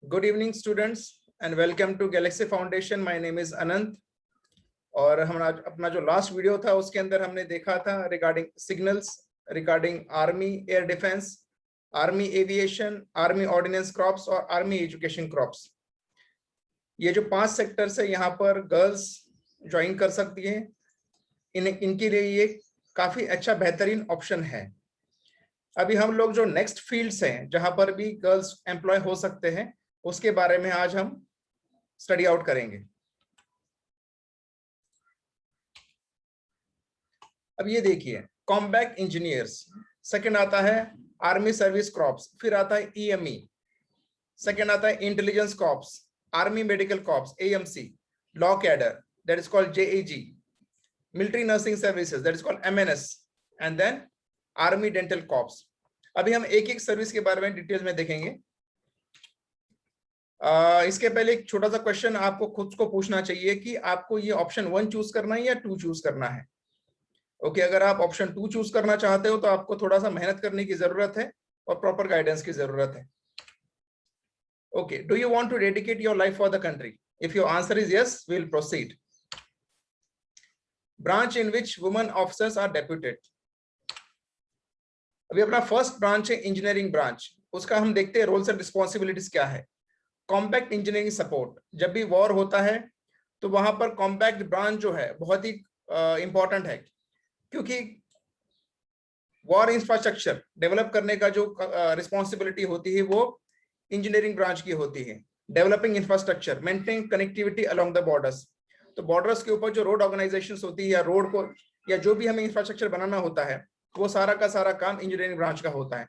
Good evening students and welcome to Galaxy Foundation. My name is Anant. और हम आज अपना जो लास्ट वीडियो था उसके अंदर हमने देखा था regarding signals, regarding army air defence, army aviation, army ordinance crops और आर्मी एजुकेशन क्रॉप्स। ये जो 5 सेक्टर्स है यहाँ पर गर्ल्स ज्वाइन कर सकती हैं। इनके लिए ये काफी अच्छा बेहतरीन ऑप्शन है। अभी हम लोग जो नेक्स्ट फील्ड्स हैं जहां पर भी गर्ल्स एम्प्लॉय हो सकते हैं उसके बारे में आज हम स्टडी आउट करेंगे। अब ये देखिए, कॉम्बैट इंजीनियर्स, सेकंड आता है आर्मी सर्विस क्रॉप्स, फिर आता है ईएमई, सेकंड आता है intelligence corps, army medical corps AMC, law cadre that is called JAG, military nursing services that is called MNS, and then army dental corps. अभी हम एक एक सर्विस के बारे में डिटेल में देखेंगे। इसके पहले एक छोटा सा क्वेश्चन आपको खुद को पूछना चाहिए कि आपको ये ऑप्शन 1 चूज करना है या 2 चूज करना है। ओके, अगर आप ऑप्शन 2 चूज करना चाहते हो तो आपको थोड़ा सा मेहनत करने की जरूरत है और प्रॉपर गाइडेंस की जरूरत है। Okay, do you want to dedicate your life for the country? If your answer is yes, we will proceed. Branch in which women officers are deputed. अभी अपना फर्स्ट ब्रांच है इंजीनियरिंग ब्रांच, उसका हम देखते हैं रोल्स एंड रिस्पॉन्सिबिलिटीज क्या है। Compact engineering support, जब भी वॉर होता है तो वहां पर कॉम्पैक्ट ब्रांच जो है बहुत ही इंपॉर्टेंट है, क्योंकि वॉर इंफ्रास्ट्रक्चर डेवलप करने का जो रिस्पॉन्सिबिलिटी होती है वो इंजीनियरिंग ब्रांच की होती है। Developing infrastructure, maintaining connectivity along the borders, तो बॉर्डर्स के ऊपर जो रोड ऑर्गेनाइजेशंस होती है या रोड को या जो भी हमें इंफ्रास्ट्रक्चर बनाना होता है वो सारा का सारा काम इंजीनियरिंग ब्रांच का होता है।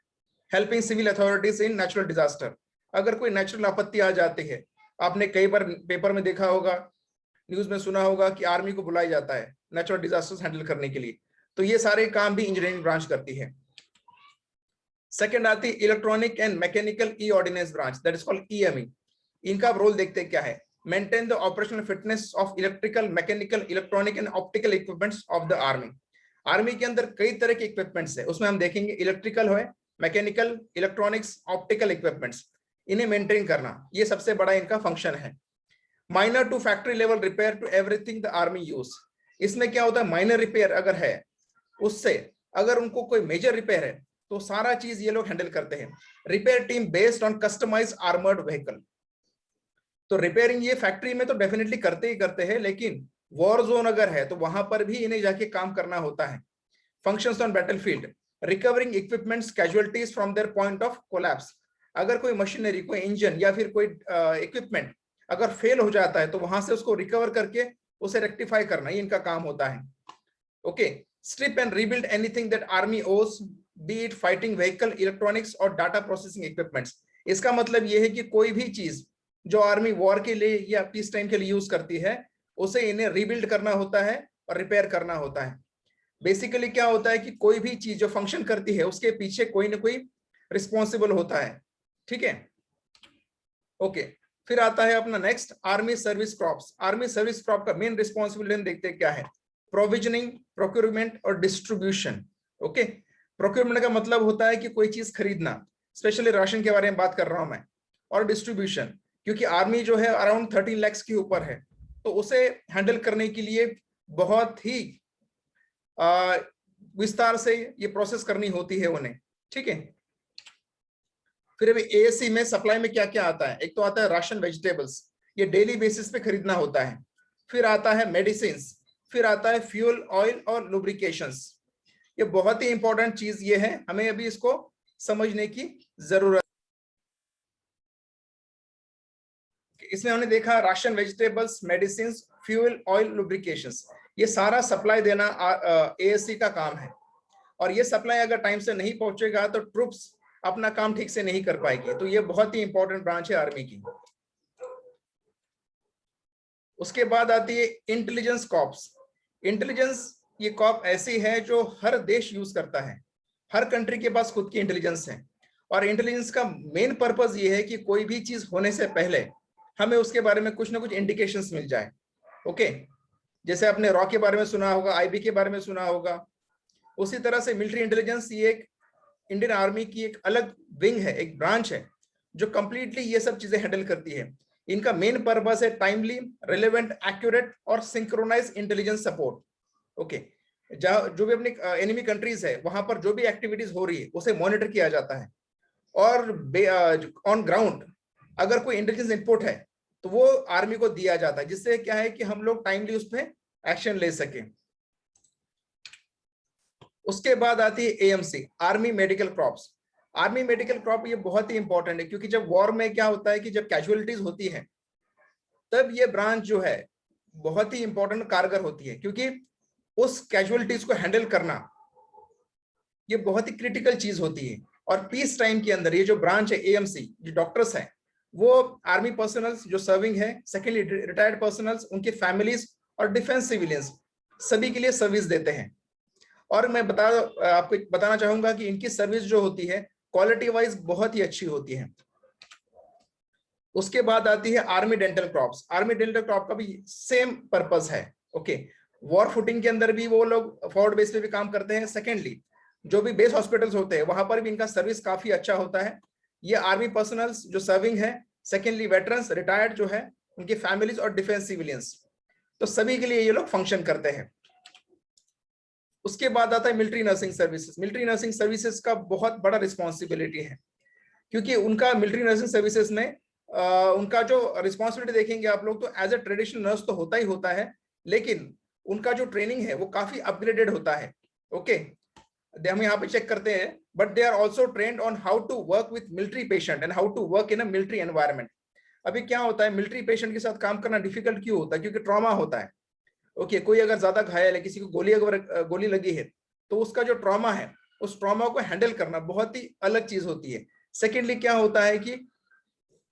Helping civil authorities in natural disaster, अगर कोई नेचुरल आपत्ति आ जाती है, आपने कई बार पेपर में देखा होगा, न्यूज में सुना होगा कि आर्मी को बुलाया जाता है नेचुरल डिजास्टर्स हैंडल करने के लिए, तो ये सारे काम भी इंजीनियरिंग ब्रांच करती है। सेकंड आती है electronic and mechanical E ordnance branch that is called EME. इनका रोल देखते हैं क्या है। Maintain the operational fitness of electrical, mechanical, electronic and optical equipments of the army. Army के अंदर कई तरह के इक्विपमेंट्स है, उसमें हम देखेंगे इलेक्ट्रिकल है, मैकेनिकल, इलेक्ट्रॉनिक्स, ऑप्टिकल इक्विपमेंट्स, इन्हें मेंटेन करना ये सबसे बड़ा इनका फंक्शन है। Minor to factory level repair to everything the army use. इसमें क्या होता है, माइनर रिपेयर अगर है उससे अगर उनको कोई मेजर रिपेयर है तो सारा चीज ये लोग हैंडल करते हैं। Repair team based on customize armoured vehicle, तो रिपेयरिंग ये फैक्ट्री में तो डेफिनेटली करते ही करते हैं, लेकिन वॉर जोन अगर है तो वहां पर भी इन्हें जाके काम करना होता है। Functions on battlefield, recovering equipments casualties from their point of collapse, अगर कोई मशीनरी, कोई इंजन या फिर कोई इक्विपमेंट अगर फेल हो जाता है तो वहां से उसको रिकवर करके उसे रेक्टिफाई करना, ये इनका काम होता है। Okay, strip and rebuild anything that army owns, be it fighting vehicle, electronics और डाटा प्रोसेसिंग इक्विपमेंट्स। इसका मतलब ये है कि कोई भी चीज जो आर्मी वॉर के लिए या पीस टाइम के लिए यूज करती है उसे इन्हें रीबिल्ड करना होता है और रिपेयर करना होता है। बेसिकली क्या होता है कि कोई भी चीज जो फंक्शन करती है उसके पीछे कोई ना कोई रिस्पॉन्सिबल होता है। ठीक है, ओके। फिर आता है अपना next army service crops. Army service crop का मेन रिस्पॉन्सिबिलिटी देखते हैं क्या है। प्रोविजनिंग, प्रोक्योरमेंट और डिस्ट्रीब्यूशन। ओके, प्रोक्योरमेंट का मतलब होता है कि कोई चीज खरीदना, स्पेशली राशन के बारे में बात कर रहा हूं मैं, और डिस्ट्रीब्यूशन, क्योंकि आर्मी जो है अराउंड 13 लाख के ऊपर है तो उसे हैंडल करने के लिए बहुत ही विस्तार से ये प्रोसेस करनी होती है उन्हें। ठीक है, फिर अभी एएससी में सप्लाई में क्या क्या आता है। एक तो आता है राशन, वेजिटेबल्स, ये डेली बेसिस पे खरीदना होता है। फिर आता है मेडिसिन, फिर आता है फ्यूल, ऑयल और लुब्रिकेशंस। ये बहुत ही इंपॉर्टेंट चीज ये है, हमें अभी इसको समझने की जरूरत। इसमें हमने देखा ration, vegetables, medicine, fuel, oil, lubrications, ये सारा सप्लाई देना एएससी का काम है। और ये सप्लाई अगर टाइम से नहीं पहुंचेगा तो ट्रूप्स अपना काम ठीक से नहीं कर पाएगी, तो ये बहुत ही इंपॉर्टेंट ब्रांच है आर्मी की। उसके बाद आती है इंटेलिजेंस कॉर्प्स। इंटेलिजेंस ये कॉर्प ऐसी है जो हर देश यूज करता है, हर कंट्री के पास खुद की इंटेलिजेंस है। और इंटेलिजेंस का मेन पर्पस ये है कि कोई भी चीज होने से पहले हमें उसके बारे में कुछ ना कुछ इंडिकेशंस मिल जाए। ओके, जैसे आपने रॉ के बारे में सुना होगा, आईबी के बारे में सुना होगा, उसी तरह से मिलिट्री इंटेलिजेंस ये एक इंडियन आर्मी की एक अलग विंग है, एक ब्रांच है जो कंप्लीटली ये सब चीजें हैंडल करती है। इनका मेन पर्पस है टाइमली, रिलेवेंट, एक्यूरेट और सिंक्रोनाइज इंटेलिजेंस सपोर्ट। ओके, जहां जो भी अपनी एनिमी कंट्रीज है वहां पर जो भी एक्टिविटीज हो रही है उसे मॉनिटर किया जाता है, और ऑन ग्राउंड अगर कोई इंटेलिजेंस इनपुट है तो वो आर्मी को दिया जाता है, जिससे क्या है कि हम लोग टाइमली उस पर एक्शन ले सके। उसके बाद आती है AMC, army medical crops. Army medical crop ये बहुत ही इंपॉर्टेंट है, क्योंकि जब वॉर में क्या होता है कि जब कैजुअलिटीज होती है तब ये ब्रांच जो है बहुत ही इंपॉर्टेंट कारगर होती है, क्योंकि उस कैजुअलिटीज को हैंडल करना ये बहुत ही क्रिटिकल चीज होती है। और पीस टाइम के अंदर ये जो ब्रांच है एएमसी, जो डॉक्टर्स हैं वो आर्मी पर्सनल्स जो सर्विंग है, सेकेंडली रिटायर्ड पर्सनल्स, उनके फैमिलीज और डिफेंस सिविलियंस सभी के लिए सर्विस देते हैं। और मैं आपको बताना चाहूंगा कि इनकी सर्विस जो होती है क्वालिटी वाइज बहुत ही अच्छी होती है। उसके बाद आती है army dental crops. Army dental crop का भी सेम पर्पस है। ओके, वॉर फुटिंग के अंदर भी वो लोग फॉरवर्ड बेस पे भी काम करते हैं। सेकेंडली जो भी बेस हॉस्पिटल्स होते हैं वहां पर भी इनका सर्विस काफी अच्छा होता है। ये आर्मी पर्सनल्स जो सर्विंग है, सेकेंडली वेटरन्स, रिटायर्ड जो है, उनकी फैमिलीज और डिफेंस सिविलियंस, तो सभी के लिए ये लोग फंक्शन करते हैं। उसके बाद आता है military nursing services. Military nursing services का बहुत बड़ा रिस्पॉन्सिबिलिटी है, क्योंकि उनका मिलिट्री नर्सिंग सर्विसेज में उनका जो रिस्पॉन्सिबिलिटी देखेंगे आप लोग, तो एज ए ट्रेडिशनल नर्स तो होता ही होता है, लेकिन उनका जो ट्रेनिंग है वो काफी अपग्रेडेड होता है। ओके, हम यहाँ पे चेक करते हैं, but they are also trained on how to work with military patient and how to work in a military environment. अभी क्या होता है, मिलिट्री पेशेंट के साथ काम करना डिफिकल्ट क्यों होता है? क्योंकि ट्रॉमा होता है। ओके, कोई अगर ज्यादा घायल है, किसी को गोली लगी है, तो उसका जो ट्रॉमा है, उस ट्रॉमा को हैंडल करना बहुत ही अलग चीज होती है। सेकेंडली क्या होता है कि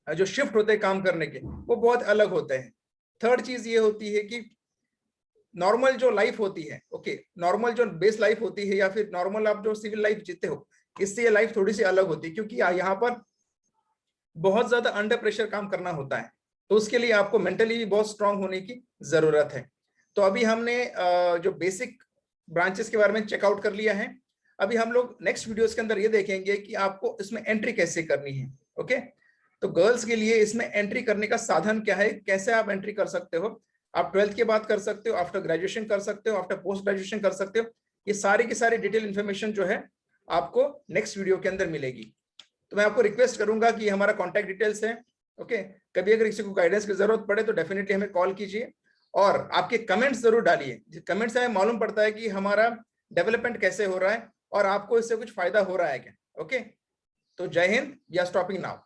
जो शिफ्ट होते हैं काम करने के, वो बहुत अलग होते हैं। थर्ड चीज ये होती है कि नॉर्मल जो लाइफ होती है, ओके, नॉर्मल जो बेस लाइफ होती है या फिर नॉर्मल आप जो सिविल लाइफ जीते हो, इससे ये लाइफ थोड़ी सी अलग होती है, क्योंकि यहाँ पर बहुत ज्यादा अंडर प्रेशर काम करना होता है, तो उसके लिए आपको मेंटली भी बहुत स्ट्रांग होने की जरूरत है। तो अभी हमने जो बेसिक ब्रांचेस के बारे में चेकआउट कर लिया है। अभी हम लोग नेक्स्ट वीडियोस के अंदर ये देखेंगे कि आपको इसमें एंट्री कैसे करनी है। ओके, तो गर्ल्स के लिए इसमें एंट्री करने का साधन क्या है, कैसे आप एंट्री कर सकते हो? आप 12th के बाद कर सकते हो, आफ्टर ग्रेजुएशन कर सकते हो, आफ्टर पोस्ट ग्रेजुएशन कर सकते हो। ये सारी की सारी डिटेल इन्फॉर्मेशन जो है आपको नेक्स्ट वीडियो के अंदर मिलेगी। तो मैं आपको रिक्वेस्ट करूंगा कि हमारा कॉन्टैक्ट डिटेल्स है। ओके, कभी अगर किसी को गाइडेंस की जरूरत पड़े तो डेफिनेटली हमें कॉल कीजिए, और आपके कमेंट्स जरूर डालिए। कमेंट से हमें मालूम पड़ता है कि हमारा डेवलपमेंट कैसे हो रहा है और आपको इससे कुछ फायदा हो रहा है क्या। ओके, तो जय हिंद, वी आर स्टॉपिंग नाउ।